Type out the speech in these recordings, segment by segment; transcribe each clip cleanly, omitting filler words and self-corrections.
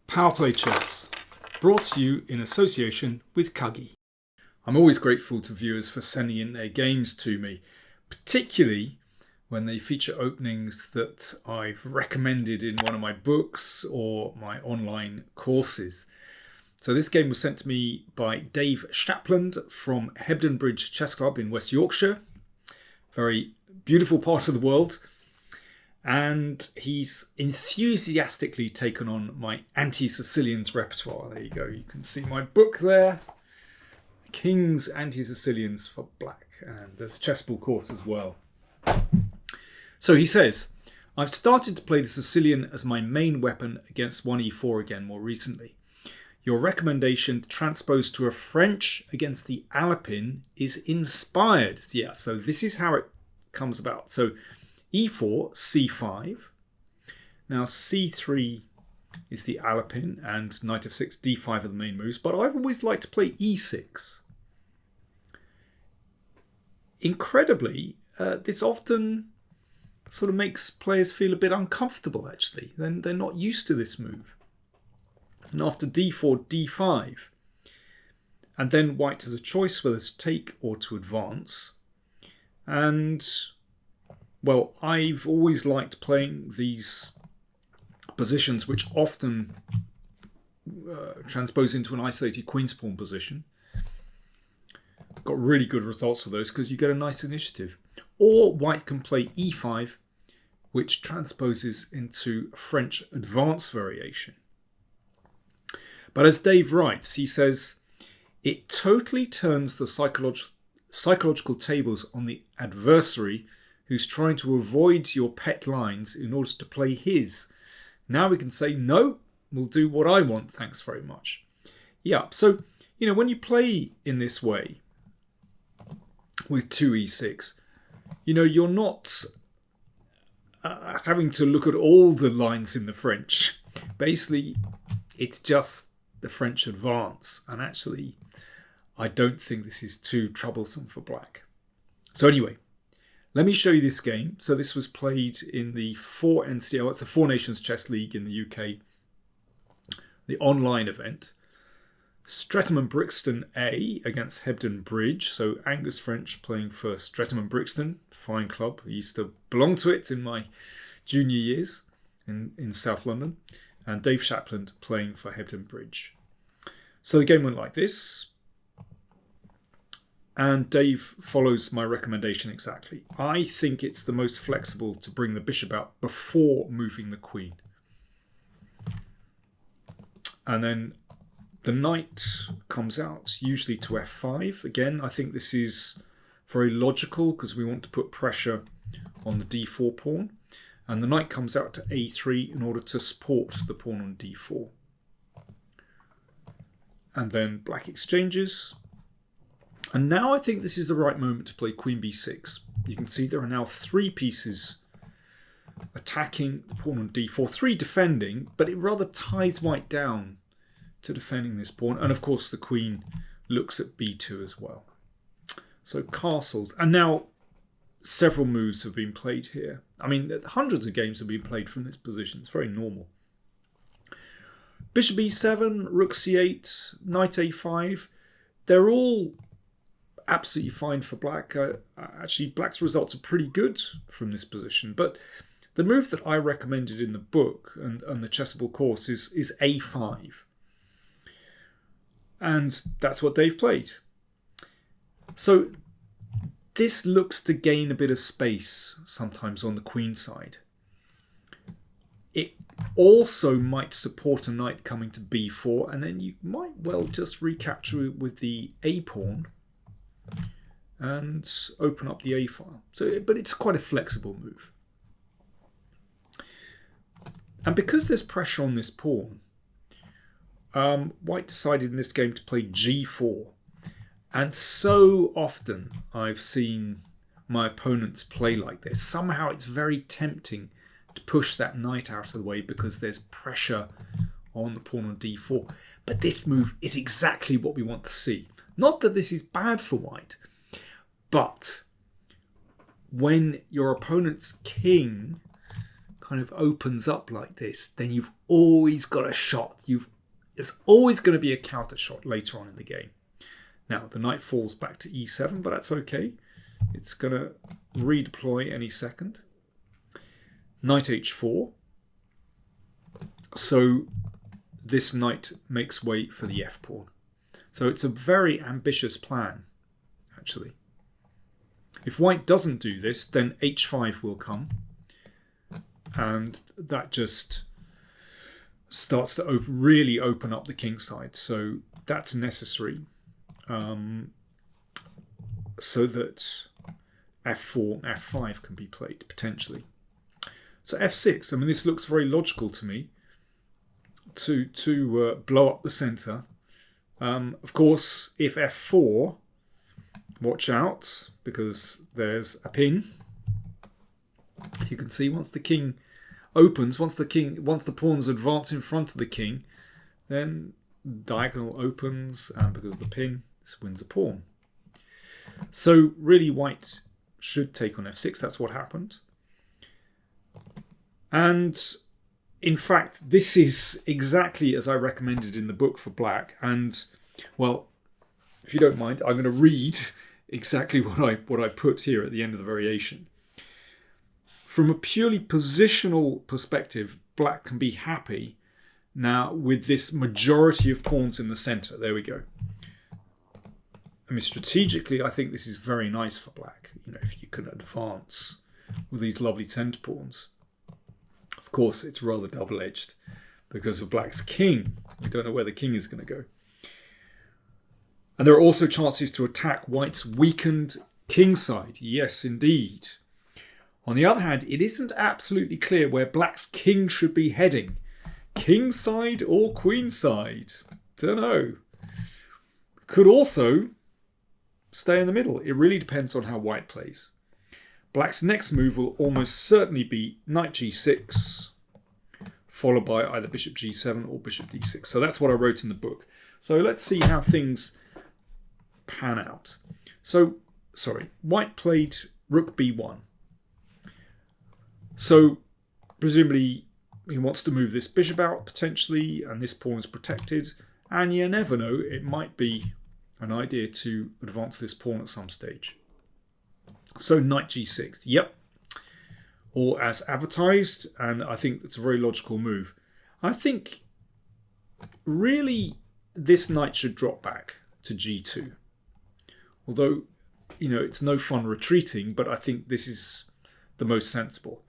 PowerPlay Chess, brought to you in association with Kagi. I'm always grateful to viewers for sending in their games to me, particularly when they feature openings that I've recommended in one of my books or my online courses. So this game was sent to me by Dave Shapland from Hebden Bridge Chess Club in West Yorkshire. Very beautiful part of the world. And he's enthusiastically taken on my anti-Sicilians repertoire. There you go. You can see my book there. King's Anti-Sicilians for Black. And there's a Chessable course as well. So he says, I've started to play the Sicilian as my main weapon against 1e4 again more recently. Your recommendation to transpose to a French against the Alapin is inspired. Yeah, so this is how it comes about. So e4, c5. Now c3 is the Alapin and knight f6, d5 are the main moves. But I've always liked to play e6. Incredibly, this often sort of makes players feel a bit uncomfortable actually. They're not used to this move. And after d4, d5. And then white has a choice whether to take or to advance. And well, I've always liked playing these positions which often transpose into an isolated queen's pawn position. Got really good results for those because you get a nice initiative. Or white can play e5, which transposes into a French advance variation. But as Dave writes, he says, it totally turns the psychological tables on the adversary who's trying to avoid your pet lines in order to play his. Now we can say, no, we'll do what I want, thanks very much. Yeah, so, when you play in this way with 2e6, you're not having to look at all the lines in the French. Basically, it's just the French advance. And actually, I don't think this is too troublesome for black. So anyway, let me show you this game. So this was played in the 4NCL, it's the Four Nations Chess League in the UK, the online event. Streatham and Brixton A against Hebden Bridge. So Angus French playing for Streatham and Brixton, fine club. I used to belong to it in my junior years in South London. And Dave Shapland playing for Hebden Bridge. So the game went like this. And Dave follows my recommendation exactly. I think it's the most flexible to bring the bishop out before moving the queen. And then the knight comes out, usually to f5. Again, I think this is very logical because we want to put pressure on the d4 pawn. And the knight comes out to a3 in order to support the pawn on d4. And then black exchanges. And now I think this is the right moment to play queen b6. You can see there are now 3 pieces attacking the pawn on d4, 3 defending, but it rather ties white down to defending this pawn. And of course the queen looks at b2 as well. So castles. And now several moves have been played here. I mean, hundreds of games have been played from this position. It's very normal. Bishop e7, rook c8, knight a5. They're all absolutely fine for black. Actually, black's results are pretty good from this position. But the move that I recommended in the book and the Chessable course is a5. And that's what Dave played. So this looks to gain a bit of space sometimes on the queen side. It also might support a knight coming to b4, and then you might well just recapture it with the a pawn and open up the a file. But it's quite a flexible move. And because there's pressure on this pawn, white decided in this game to play g4. And so often I've seen my opponents play like this. Somehow it's very tempting to push that knight out of the way because there's pressure on the pawn on d4. But this move is exactly what we want to see. Not that this is bad for white, but when your opponent's king kind of opens up like this, then you've always got a shot. There's always going to be a counter shot later on in the game. Now, the knight falls back to e7, but that's okay. It's going to redeploy any second. Knight h4. So this knight makes way for the f-pawn. So it's a very ambitious plan, actually. If white doesn't do this, then h5 will come. And that just starts to really open up the king side. So that's necessary. So that f4 and f5 can be played, potentially. So f6, I mean, this looks very logical to me, to blow up the centre. Of course, if f4, watch out, because there's a pin. You can see once the king opens, once the pawns advance in front of the king, then diagonal opens, and because of the pin, this wins a pawn. So really white should take on f6. That's what happened. And in fact, this is exactly as I recommended in the book for black. And well, if you don't mind, I'm going to read exactly what I put here at the end of the variation. From a purely positional perspective, black can be happy now with this majority of pawns in the center. There we go. I mean, strategically, I think this is very nice for black. You know, if you can advance with these lovely center pawns. Of course, it's rather double-edged because of black's king. We don't know where the king is going to go. And there are also chances to attack white's weakened king side. Yes, indeed. On the other hand, it isn't absolutely clear where black's king should be heading. King side or queen side? Don't know. Could also stay in the middle. It really depends on how white plays. Black's next move will almost certainly be knight g6, followed by either bishop g7 or bishop d6. So that's what I wrote in the book. So let's see how things pan out. So, white played rook b1. So presumably he wants to move this bishop out potentially, and this pawn is protected. And you never know, it might be an idea to advance this pawn at some stage. So knight g6, yep, all as advertised, and I think it's a very logical move. I think really this knight should drop back to g2. Although, you know, it's no fun retreating, but I think this is the most sensible.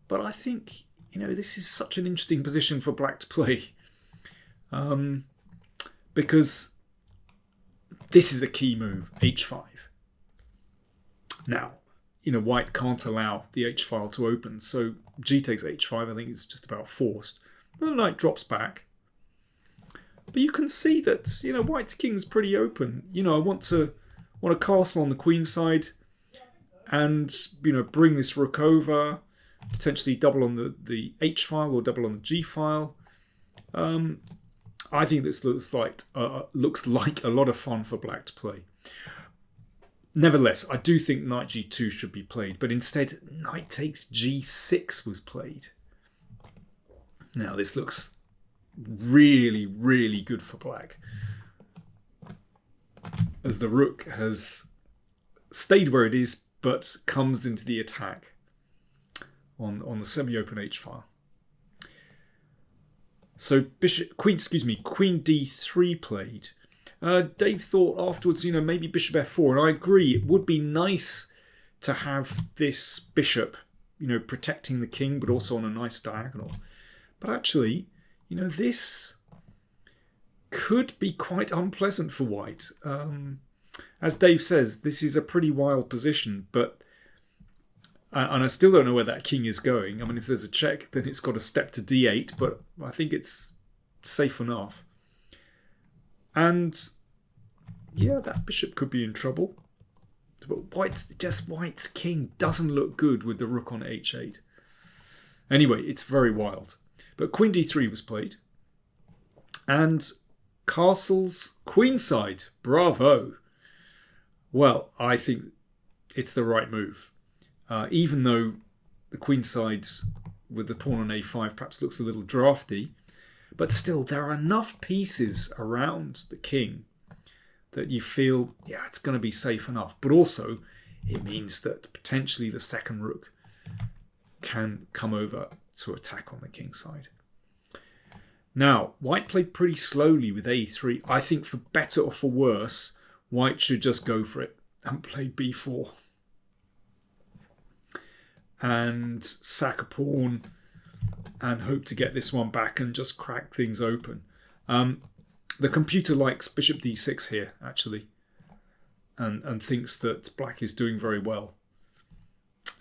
But I think, you know, this is such an interesting position for black to play. Because this is a key move, h5. Now, you know, white can't allow the h-file to open, so g takes h5, I think it's just about forced. The knight drops back. But you can see that, you know, white's king's pretty open. You know, I want a castle on the queen side and, you know, bring this rook over, potentially double on the h-file or double on the g-file. I think this looks like a lot of fun for black to play. Nevertheless, I do think knight g2 should be played, but instead knight takes g6 was played. Now this looks really, really good for black, as the rook has stayed where it is, but comes into the attack on the semi-open h-file. So queen d3 played. Dave thought afterwards, you know, maybe bishop f4, and I agree. It would be nice to have this bishop, you know, protecting the king, but also on a nice diagonal. But actually, you know, this could be quite unpleasant for white. As Dave says, this is a pretty wild position, but and I still don't know where that king is going. I mean, if there's a check, then it's got to step to d8, but I think it's safe enough. And yeah, that bishop could be in trouble. But white's king doesn't look good with the rook on h8. Anyway, it's very wild. But queen d3 was played. And castle's queenside. Bravo. Well, I think it's the right move. Even though the queenside's with the pawn on a5 perhaps looks a little drafty. But still, there are enough pieces around the king that you feel, yeah, it's going to be safe enough. But also, it means that potentially the second rook can come over to attack on the king side. Now, white played pretty slowly with a3. I think for better or for worse, white should just go for it and play b4. And sack a pawn and hope to get this one back and just crack things open. The computer likes bishop d6 here, actually, and thinks that black is doing very well.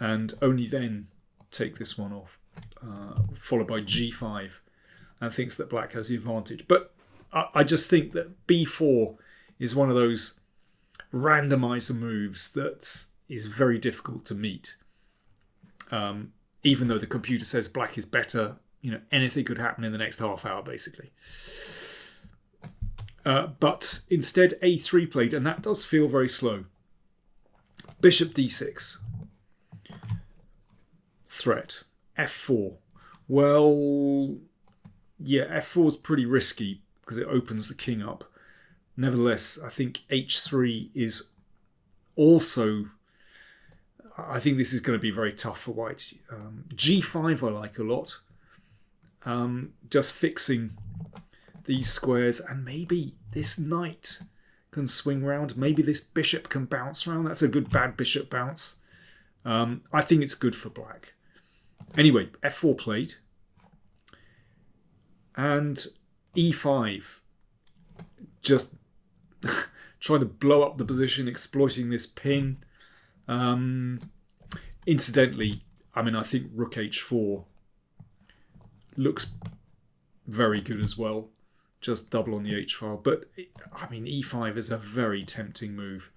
And only then take this one off, followed by g5, and thinks that black has the advantage. But I just think that b4 is one of those randomizer moves that is very difficult to meet. Even though the computer says black is better, anything could happen in the next half hour, basically. But instead, a3 played, and that does feel very slow. Bishop d6. Threat. f4. Well, yeah, f4 is pretty risky because it opens the king up. Nevertheless, I think h3 is also... I think this is going to be very tough for white. g5 I like a lot. Just fixing these squares, and maybe this knight can swing round. Maybe this bishop can bounce around. That's a good bad bishop bounce. I think it's good for black. Anyway, f4 played. And e5. Just trying to blow up the position, exploiting this pin. Incidentally, I think rook h4 looks very good as well. Just double on the h file. But, e5 is a very tempting move.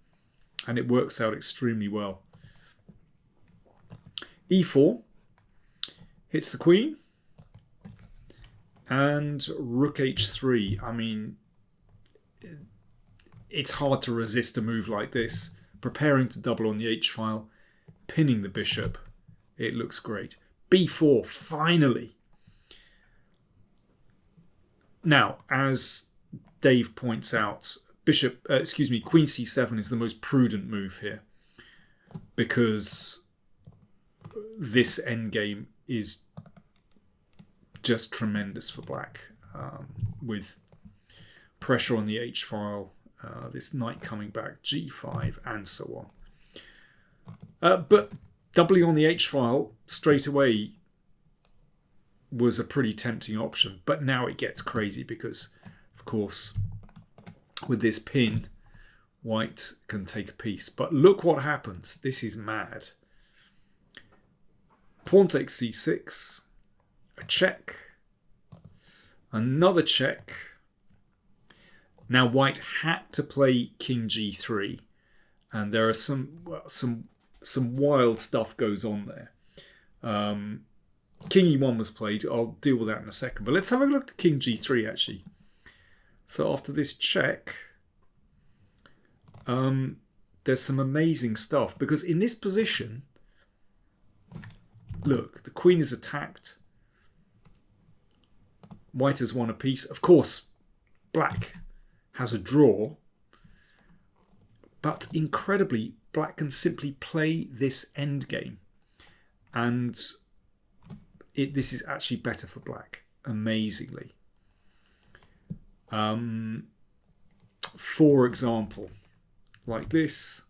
And it works out extremely well. e4 hits the queen. And rook h3. It's hard to resist a move like this. Preparing to double on the h-file, pinning the bishop. It looks great. b4, finally. Now, as Dave points out, queen c7 is the most prudent move here, because this endgame is just tremendous for black, with pressure on the h-file, this knight coming back, g5, and so on. But doubling on the h-file straight away was a pretty tempting option. But now it gets crazy because, of course, with this pin, white can take a piece. But look what happens. This is mad. Pawn takes c6. A check. Another check. Now white had to play king g3, and there are some wild stuff goes on there. King e1 was played. I'll deal with that in a second. But let's have a look at king g3 actually. So after this check, there's some amazing stuff, because in this position, look, the queen is attacked. White has won a piece. Of course, black has a draw, but incredibly, black can simply play this endgame, and this is actually better for black, amazingly. For example, like this,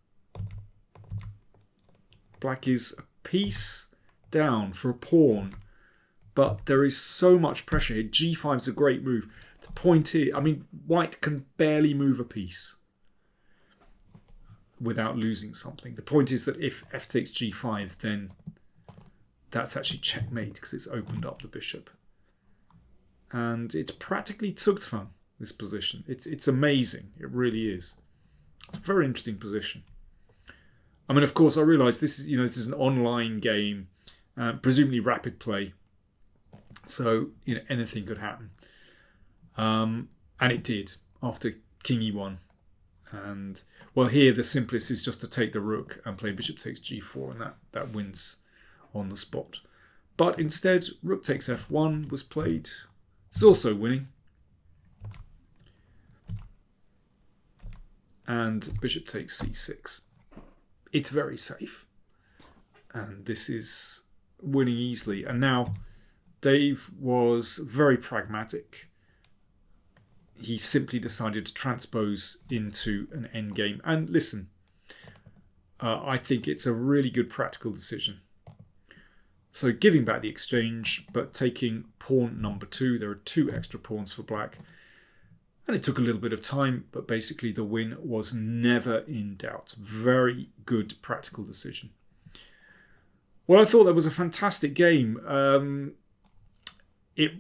black is a piece down for a pawn, but there is so much pressure here. g5 is a great move. The point is, white can barely move a piece without losing something. The point is that if f takes g5, then that's actually checkmate, because it's opened up the bishop. And it's practically Zugzwang, this position. It's amazing. It really is. It's a very interesting position. Of course, I realise this is an online game, presumably rapid play. So, anything could happen. And it did after king e1. And, well, here the simplest is just to take the rook and play bishop takes g4, and that wins on the spot. But instead, rook takes f1 was played. It's also winning. And bishop takes c6. It's very safe. And this is winning easily. And now Dave was very pragmatic. He simply decided to transpose into an endgame. And listen, I think it's a really good practical decision. So giving back the exchange, but taking pawn number 2. There are 2 extra pawns for black. And it took a little bit of time, but basically the win was never in doubt. Very good practical decision. Well, I thought that was a fantastic game. It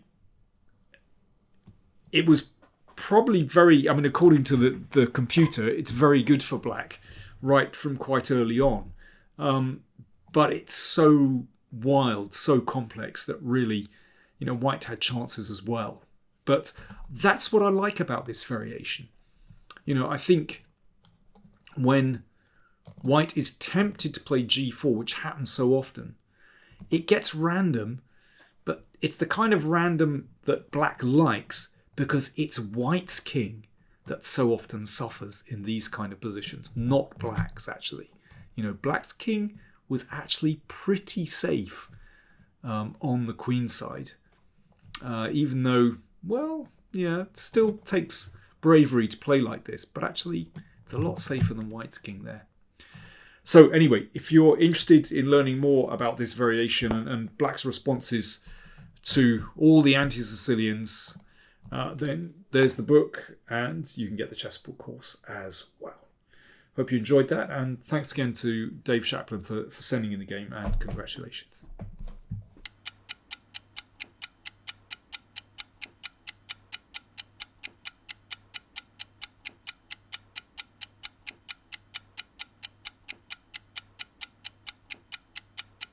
was probably very, I mean, according to the computer, it's very good for black right from quite early on. But it's so wild, so complex that really, white had chances as well. But that's what I like about this variation. I think when white is tempted to play g4, which happens so often, it gets random, but it's the kind of random that black likes because it's white's king that so often suffers in these kind of positions, not black's actually. Black's king was actually pretty safe on the queen side, even though, well, yeah, it still takes bravery to play like this, but actually it's a lot safer than white's king there. So anyway, if you're interested in learning more about this variation and black's responses to all the anti-Sicilians, then there's the book, and you can get the Chessable course as well. Hope you enjoyed that, and thanks again to Dave Shaplin for sending in the game, and congratulations.